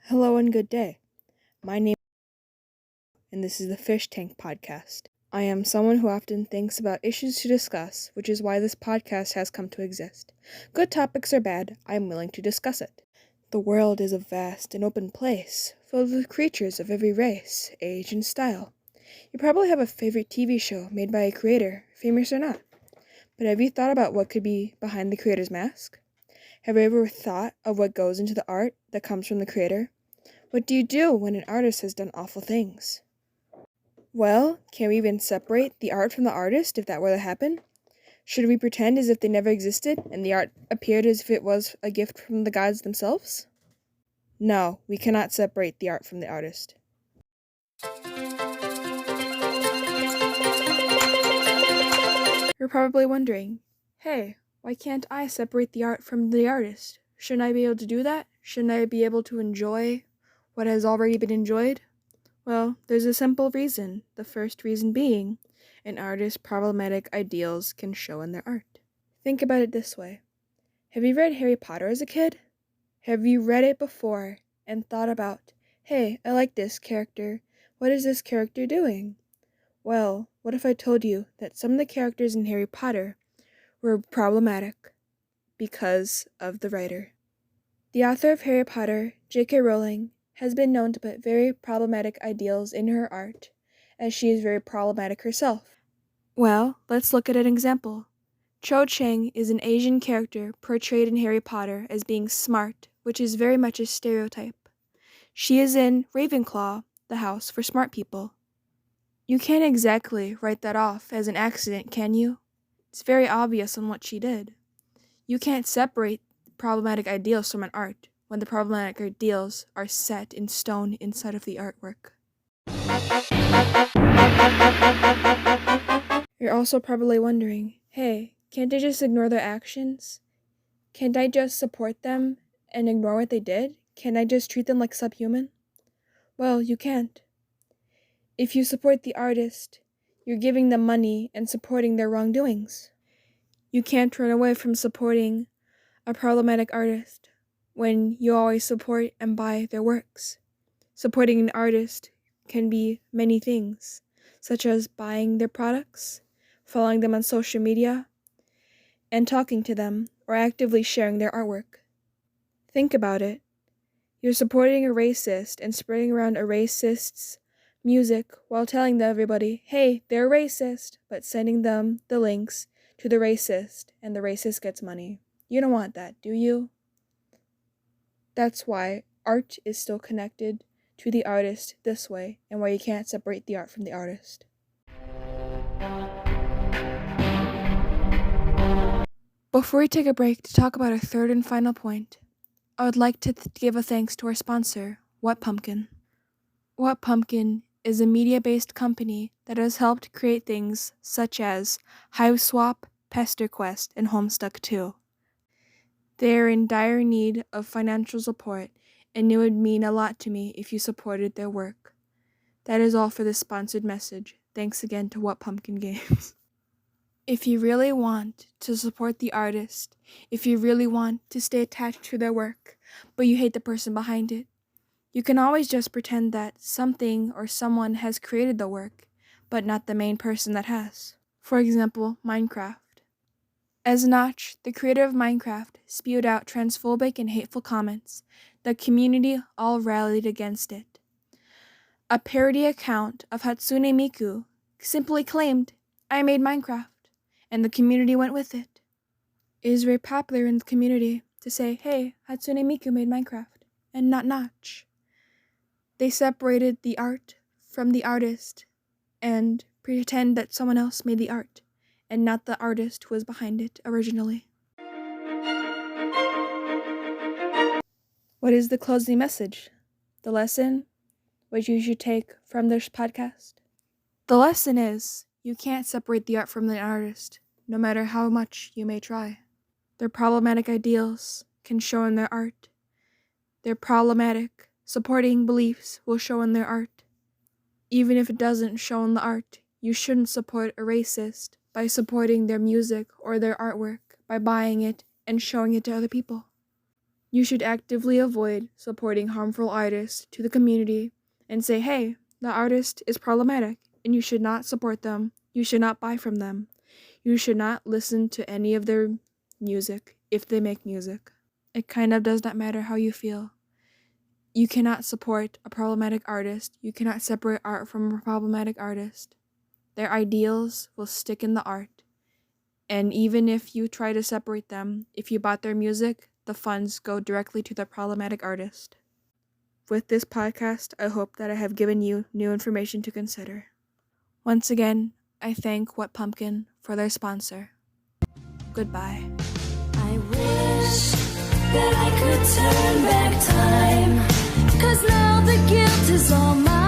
Hello and good day. My name and this is the Fish Tank Podcast. I am someone who often thinks about issues to discuss, which is why this podcast has come to exist. Good topics or bad, I am willing to discuss it. The world is a vast and open place, filled with creatures of every race, age, and style. You probably have a favorite TV show made by a creator, famous or not. But have you thought about what could be behind the creator's mask? Have you ever thought of what goes into the art that comes from the creator? What do you do when an artist has done awful things? Well, can we even separate the art from the artist if that were to happen? Should we pretend as if they never existed and the art appeared as if it was a gift from the gods themselves? No, we cannot separate the art from the artist. You're probably wondering, hey, why can't I separate the art from the artist? Shouldn't I be able to do that? Shouldn't I be able to enjoy what has already been enjoyed? Well, there's a simple reason. The first reason being, an artist's problematic ideals can show in their art. Think about it this way. Have you read Harry Potter as a kid? Have you read it before and thought about, hey, I like this character. What is this character doing? Well, what if I told you that some of the characters in Harry Potter were problematic because of the writer? The author of Harry Potter, J.K. Rowling, has been known to put very problematic ideals in her art, as she is very problematic herself. Well, let's look at an example. Cho Chang is an Asian character portrayed in Harry Potter as being smart, which is very much a stereotype. She is in Ravenclaw, the house for smart people. You can't exactly write that off as an accident, can you? It's very obvious on what she did. You can't separate problematic ideals from an art when the problematic ideals are set in stone inside of the artwork. You're also probably wondering, hey, can't I just ignore their actions? Can't I just support them and ignore what they did? Can't I just treat them like subhuman? Well, you can't. If you support the artist, you're giving them money and supporting their wrongdoings. You can't run away from supporting a problematic artist when you always support and buy their works. Supporting an artist can be many things, such as buying their products, following them on social media, and talking to them or actively sharing their artwork. Think about it. You're supporting a racist and spreading around a racist's music while telling everybody, hey, they're racist, but sending them the links to the racist, and the racist gets money. You don't want that, do you? That's why art is still connected to the artist this way, and why you can't separate the art from the artist. Before we take a break to talk about our third and final point, I would like to give a thanks to our sponsor, What Pumpkin. What Pumpkin is a media-based company that has helped create things such as HiveSwap, PesterQuest, and Homestuck 2. They are in dire need of financial support, and it would mean a lot to me if you supported their work. That is all for this sponsored message. Thanks again to What Pumpkin Games. If you really want to support the artist, if you really want to stay attached to their work, but you hate the person behind it, you can always just pretend that something or someone has created the work, but not the main person that has. For example, Minecraft. As Notch, the creator of Minecraft, spewed out transphobic and hateful comments, the community all rallied against it. A parody account of Hatsune Miku simply claimed, I made Minecraft, and the community went with it. It is very popular in the community to say, hey, Hatsune Miku made Minecraft, and not Notch. They separated the art from the artist and pretend that someone else made the art, and not the artist who was behind it originally. What is the closing message? The lesson which you should take from this podcast? The lesson is, you can't separate the art from the artist, no matter how much you may try. Their problematic ideals can show in their art. Their problematic, supporting beliefs will show in their art. Even if it doesn't show in the art, you shouldn't support a racist by supporting their music or their artwork, by buying it and showing it to other people. You should actively avoid supporting harmful artists to the community and say, hey, the artist is problematic and you should not support them. You should not buy from them. You should not listen to any of their music if they make music. It kind of does not matter how you feel. You cannot support a problematic artist. You cannot separate art from a problematic artist. Their ideals will stick in the art. And even if you try to separate them, if you bought their music, the funds go directly to the problematic artist. With this podcast, I hope that I have given you new information to consider. Once again, I thank What Pumpkin for their sponsor. Goodbye. I wish that I could turn back time, 'cause now the guilt is all mine.